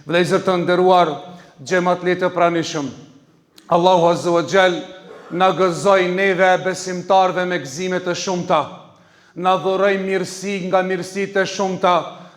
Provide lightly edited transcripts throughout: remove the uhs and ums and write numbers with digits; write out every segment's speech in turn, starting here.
Vëllezër të nderuar, xhamatlit të pranishëm, Allahu Azza wa Jall na gëzoi neve besimtarve me gëzime të shumta. Na dhuroi mirësi nga mirësitë e shumta,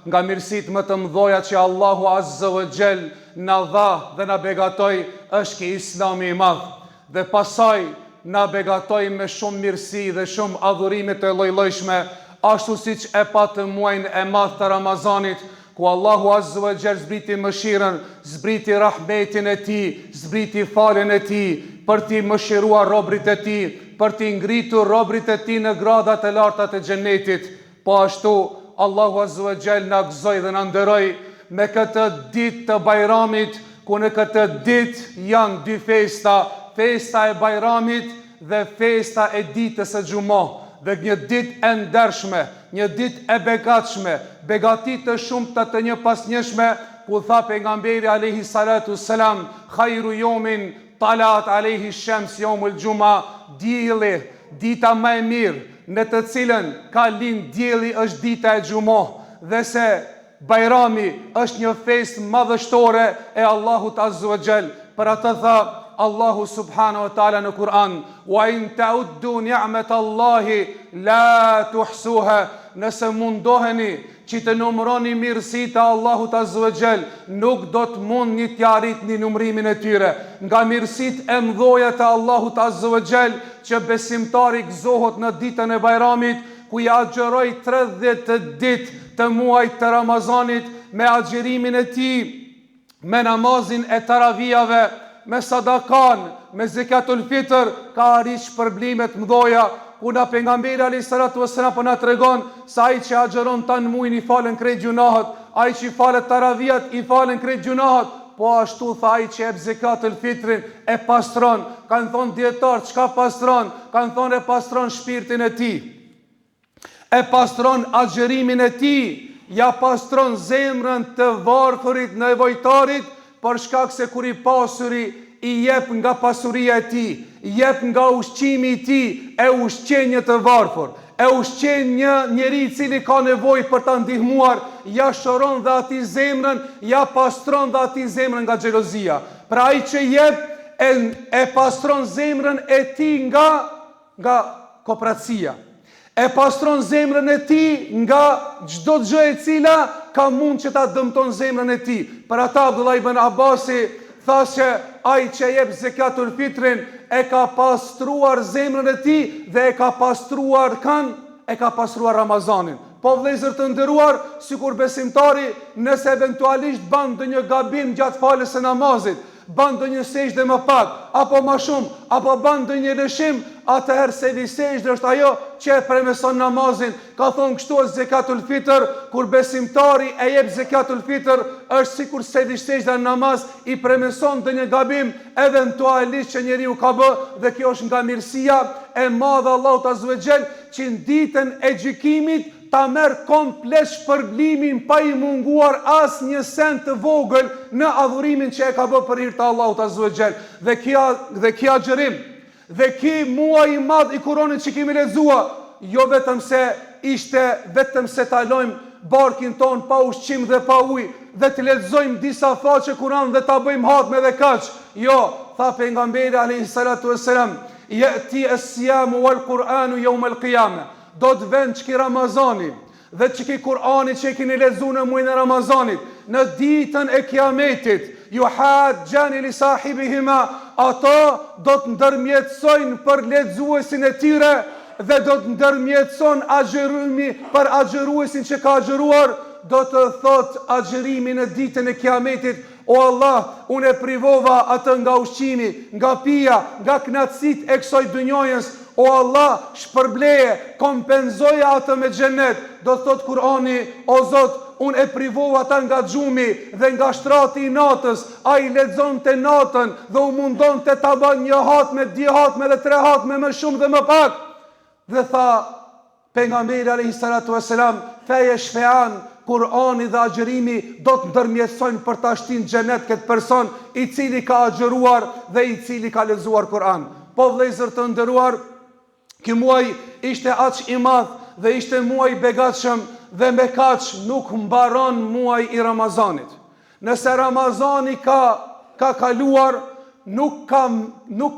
nga mirësitë më të mëdha që Allahu Azza wa Jall na dha dhe na begatoi, është ki Islami i madh. Dhe pasaj na begatoi me shumë mirësi dhe shumë adhurime të lloj-llojshme, ashtu siç e patë muajin e madh të Ramazanit, ku Allahu Azza wa Jall zbriti mëshirën, zbriti rahmetin e tij, zbriti faljen e tij, për t'i mëshiruar robrit e tij, për t'i ngritur robrit e tij në gradat e larta të xhenetit. Po ashtu Allahu Azza wa Jall na gëzoi dhe na nderoi me këtë ditë të Bajramit, ku në këtë ditë janë dy festa, festa e Bajramit dhe festa e ditës së Xumah. Dhe një ditë e ndershme, një ditë e begatshme, begati të shumta të një pas njëshme, ku tha pejgamberi alayhi salatu selam, khairu yawmin talat alayhi shams yawmul Juma, dielli, dita më e mirë në të cilën ka lind dielli është dita e Xumah, dhe se Bajrami është një festë madhështore e Allahut Azza wa Jall. Për atë tha Allahu subhanahu wa ta'ala në Kur'an, wa in ta'uddu ni'matallahi la tuhsuha, nëse mundoheni që të numëroni mirësitë e Allahut Azza wa Jall, nuk do të mundni t'ja arritni numërimin e tyre. Nga mirësitë e mëdha të Allahut Azza wa Jall që besimtari gëzohet në ditën e Bajramit, ku ja agjeroi 30 ditë të muajit të Ramazanit me agjerimin e tij, me namazin e taravijave, me sadakan, me zekatul fitr, ka arrit shpërblimet mëdha, ku na pejgamberi alayhis salatu wassalam po na tregon se ai që agjeron tan muin i falen krejt gjunahet, ai që falet taravijat i falen krejt gjunahet. Po ashtu tha ai që jep zekatul fitrin e pastron. Kanë thonë dietar, çka pastron? Kanë thonë e pastron shpirtin e tij, e pastron agjerimin e tij, ja pastron zemrën të varfërit, nevojtarit, për shkak se kur i pasuri i jep nga pasuria e tij, i jep nga ushqimi i tij, e ushqen një të varfër, e ushqen një njeri i cili ka nevojë për ta ndihmuar, ja shoron dhe atij zemrën, ja pastron dhe atij zemrën nga xhelozia. Pra ai që jep e pastron zemrën e tij nga kopratësia, e pastron zemrën e tij nga çdo gjë e cila ka mund që ta dëmton zemrën e tij. Për ata Abdullah ibn Abbasi tha se ai që jep zekatul fitrin e ka pastruar zemrën e tij dhe e ka pastruar e ka pastruar Ramazanin. Po vëllezër të nderuar, sikur besimtari nëse eventualisht bën ndonjë gabim gjatë falës së namazit, bën ndonjë sejdë më pak, apo më shumë, apo bën ndonjë lëshim, atëherë se sejdë është ajo që e premeson namazin. Ka thonë kështu zekatul fitr, kur besimtari e jep zekatul fitr, është sikur se sejdë në namaz i premeson ndonjë gabim eventualisht që njeriu ka bë, dhe kjo është nga mirësia e madhe Allahut Azza wa Jall, që në ditën e gjykimit ta merr komplet shpërblimin pa i munguar as një sent të vogël në adhurimin që e ka bërë për hir të Allahut Azza wa Jall. Dhe kjo agjerim, dhe ky muaj i madh i Kuranit që kemi lexuar, jo vetëm se ishte vetëm se ta lojmë barkin ton pa ushqim dhe pa ujë, dhe të lexojmë disa faqe Kur'an dhe ta bëjmë hatme dhe kaq. Jo, tha pejgamberi alayhis salatu wassalam, yati as-siyamu wal Qur'anu yawm al-qiyamah. Do të vend që ki Ramazani dhe që ki Kur'ani që keni lexuar në muajin e Ramazanit, në ditën e Kiametit, ju hajjani li sahibihima, ata do të ndërmjetësojnë për lexuesin e tyre dhe do të ndërmjetëson agjerimi për agjeruesin që ka agjeruar. Do të thot agjerimi në ditën e Kiametit, o Allah, unë e privova atë nga ushqimi, nga pija, nga knatësit e kësaj dynjojës. O Allah, shpërbleje, kompenzoje atë me xhenet. Do të thot Kur'ani, o Zot, unë e privova ata nga xhumi dhe nga shtrati i natës. Ai lexonte natën dhe u mundonte ta bën një hatme, 2 hatme dhe 3 hatme, më shumë dhe më pak. Dhe tha pejgamberi alayhis salatu wassalam, fa yashfa'an, Kur'ani dhe agjerimi do të ndërmjetësojnë për ta shtinë xhenet këtë person i cili ka agjeruar dhe i cili ka lexuar Kur'an. Po vëllezër të nderuar, ky muaj ishte aq i madh dhe ishte muaj i begatshëm, dhe me kaq nuk mbaron muaj i Ramazanit. Nëse Ramazani ka kaluar, nuk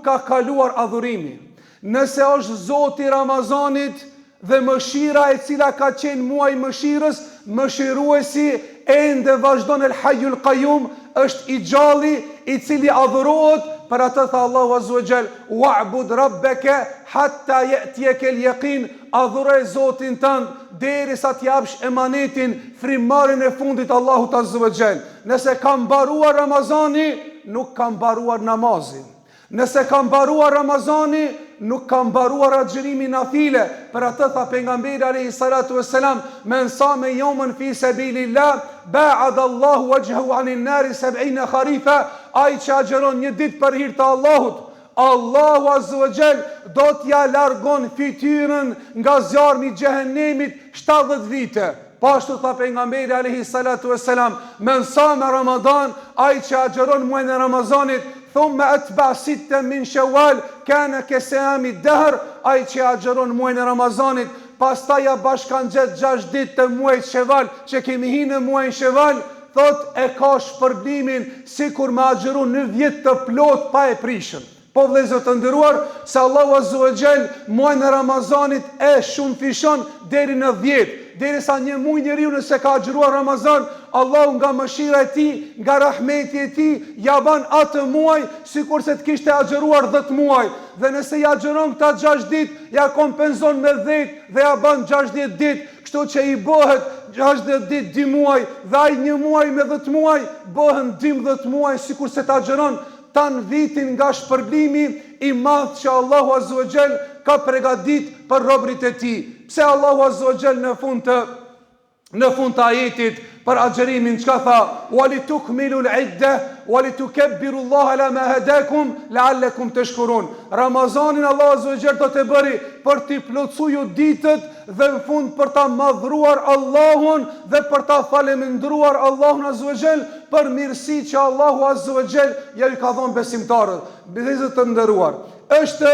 ka kaluar adhurimi. Nëse është Zoti i Ramazanit dhe mëshira e cila ka qenë muaj mëshirës, mëshiruesi ende vazhdon el Hayyul Qayyum, është i gjalli i cili adhurohet. Për atë tha Allahu Azza wa Jall: "Wa'bud rabbaka hatta ya'tiyaka al-yaqin", adhuroj Zotin tënd derisa të japsh emanetin, frymëmarrjen e fundit Allahut Azza wa Jall. Nëse ka mbaruar Ramazani, nuk ka mbaruar namazin. Nëse ka mbaruar Ramazani, nuk ka mbaruar agjërimi nafile. Për atë tha pejgamberi alayhi salatu wassalam: "Men sama yawman fi sabilillah, ba'ada Allahu wajhahu 'anil nari 70 kharifa", ai që agjeron një ditë për hir të Allahut, Allahu Azza wa Jall do t'ja largon fytyrën nga zjarmi i xhehenemit 70 vite. Pashtu tha pejgamberi alayhi salatu wassalam: "Men sama Ramadan", ai që agjeron muajin e Ramazanit, thumma atba sitta min Shawwal, kana kasami dahr, ai që agjeron muajin e Ramazanit, pastaj ja bashkangjet 6 ditë të muajit Shawwal, që kemi hyrë në muajin Shawwal, thot e ka shpërblimin sikur me agjeru në vjet të plot pa e prishën. Po vëllezër të nderuar, se Allahu Azza wa Jall muajin e Ramazanit e shumë fishon deri në 10. Derisa një muaj njeriu nëse ka agjeruar Ramazan, Allahu nga mëshira e tij, nga rahmeti i tij, ja ban atë muaj sikur se të kishte agjeruar 10 muaj. Dhe nëse ja agjeron këta 6 ditë, ja kompenzon me 10 dhe ja ban 60 ditë, kështu që i bëhet 60 ditë 2 muaj, dhe ai 1 muaj me 10 muaj bëhen 12 muaj sikur se të agjeron tan vitin nga shpërblimi i madh që Allahu Azza wa Jall ka përgatit për robërit e tij. Pse Allahu Azza wa Jall në fund të ajetit për agjerimin çka tha: "Walitukmilu al-idda walitukabbiru Allaha ala ma hadakum la'allakum tashkurun". Ramazanin Allahu Azza wa Jall do të bëri për t'i plotësuar ditët dhe në fund për ta madhruar Allahun dhe për ta falendëruar Allahun Azza wa Jall për mirësi që Allahu Azza wa Jall ja i ka dhënë besimtarët. Vëllezër të nderuar, është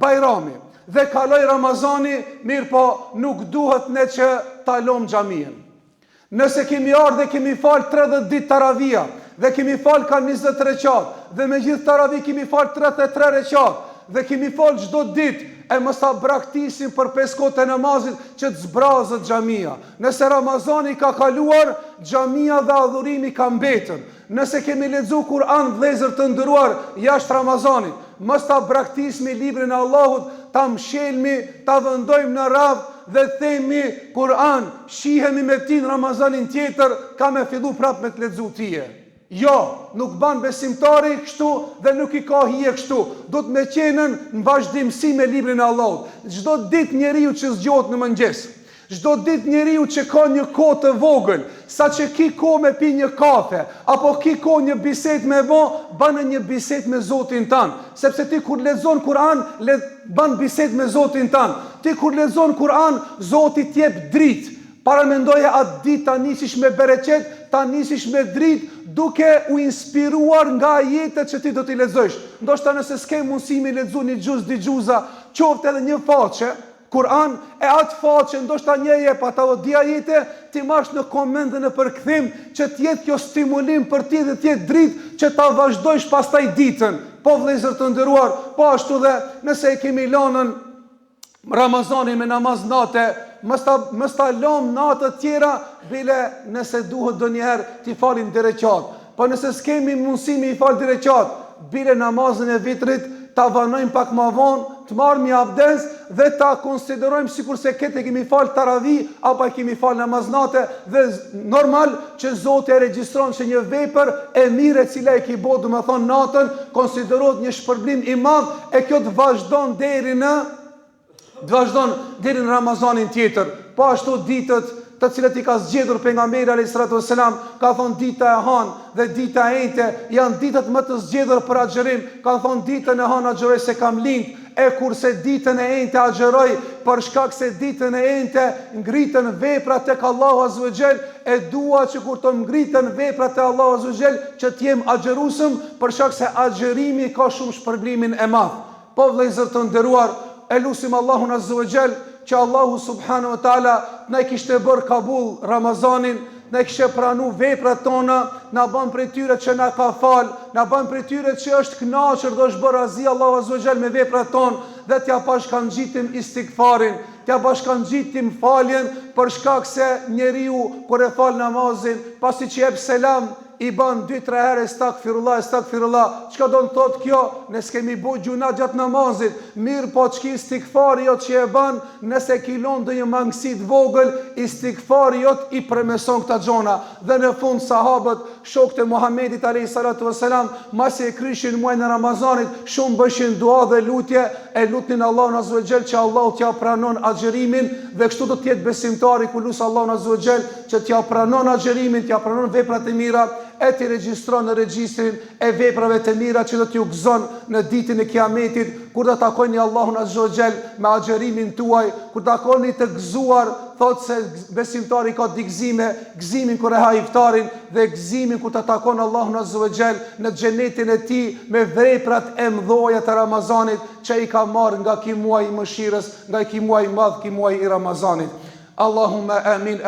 Bajrami dhe kaloi Ramazani, mirë po nuk duhet ne që ta lëm xhamien. Nëse kemi ardhur dhe kemi fal 30 ditë taravia dhe kemi fal ka 20 rekat dhe me gjithë taravi kemi fal 33 rekat dhe kemi fal çdo ditë, e mos ta braktisim për 5 kohë namazit që të zbrazët xhamia. Nëse Ramazani ka kaluar, xhamia dhe adhurimi ka mbetën. Nëse kemi lexuar Kur'an, vëllezër të nderuar, jashtë Ramazanit, mos ta braktismi librin e Allahut, ta mshelmi, ta vendojmë në radhë dhe themi Kur'an, shihemi me tin Ramazanin tjetër, ka me fillu prap me të lexu tije. Jo, nuk ban besimtari kështu dhe nuk i ka hije kështu. Do të me qenën në vazhdimsi me librin e Allahut. Çdo ditë njeriu që zgjohet në mëngjes, çdo ditë njeriu që ka një kohë të vogël, sa që ki kohë me pi një kafe, apo ki kohë një bisedë me banë një bisedë me Zotin tanë. Sepse ti kur lexon Kur'an, ban bisedë me Zotin tanë. Ti kur lexon Kur'an, Zoti t'jep dritë. Para mendoje atë ditë ta nisish me bereqet, ta nisish me dritë, duke u inspiruar nga ajetet që ti do t'i lexosh. Ndoshta nëse s'ke mundësi me lexu një xhuz di xhuza, qoftë edhe një faqe Kur'an, e atë faqe ndoshta një jep ata o di ajete, ti marrësh në koment dhe në përkthim që t'jetë kjo stimulim për ti dhe t'jetë dritë që ta vazhdojsh pastaj ditën. Po vëllezër të nderuar, po ashtu dhe nëse e kemi lënën Ramazanin me namaz nate, mës ta lëm natët tjera, bile nëse duhet ndonjëherë t'i falim direqat. Po nëse s'kemi mundësi me i fal direqat, bile namazën e vitrit ta vanojmë pak më vonë, të marrim një abdes dhe ta konsiderojmë sikur se këtë kemi fal taravi apo kemi fal namaz nate, dhe normal që Zoti e regjistron se një vepër e mirë e cila e ke bërë, domethënë natën, konsiderohet një shpërblim i madh, e kjo të vazhdon deri në Ramazanin tjetër. Po ashtu ditët të cilët i ka zgjedhur pejgamberi alayhis salatu wassalam, ka thonë dita e Han dhe dita e Ente janë ditët më të zgjedhur për agjerim. Ka thonë ditën e Han agjeroj se kam lind, e kurse ditën e Ente agjeroj për shkak se ditën e Ente ngritën veprat tek Allahu Azza wa Jall, e dua që kur të ngritën veprat te Allahu Azza wa Jall që të jem agjerusëm, për shkak se agjerimi ka shumë shpërblimin e madh. Po vëllezër të nderuar, e lusim Allahun Azza wa Jall që Allahu subhanahu wa taala na kishte bërë kabul Ramazanin, ne kishe pranu veprat tona, na bën prej tyre që na ka fal, na bën prej tyre që është kënaqur dhe është bërë razi Allahu azza wa jall me veprat tona dhe t'ja bashkangjitim istigfarin, t'ja bashkangjitim faljen për shkak se njeriu kur e fal namazin, pasi që jep selam i ban 2-3 herë stakfirullah. Çka do të thotë kjo? Ne s'kemi bu gjuna gjatë namazit, mirë po çki istigfari jot që e ban, nëse kilon ndonjë mangësi të vogël, istigfari jot i premeson këta gjona. Dhe në fund sahabët, shokët e Muhamedit alayhi salatu wasalam, masi e krishin muajin e Ramazanit, shumë bëshin dua dhe lutje, e lutnin Allahun azza wa jall që Allahu t'ja pranon agjërimin dhe kështu do të jetë besimtari ku lut Allahun azza wa jall që t'ja pranon agjërimin, t'ja pranon veprat e mira, e t'i regjistron në regjistrin e veprave të mira që do t'ju gëzon në ditën e Kiametit, kur do takoni Allahun azza wa jall me agjërimin tuaj, kur takoni të gëzuar, thot se besimtari ka dy gëzime, gëzimin kur e ha iftarin dhe gëzimin kur ta takon Allahun azza wa jall në xhenetin e tij me veprat e mëdha të Ramazanit që i ka marrë nga ky muaj i mëshirës, nga ky muaj i madh, ky muaj i Ramazanit. Allahumma amin.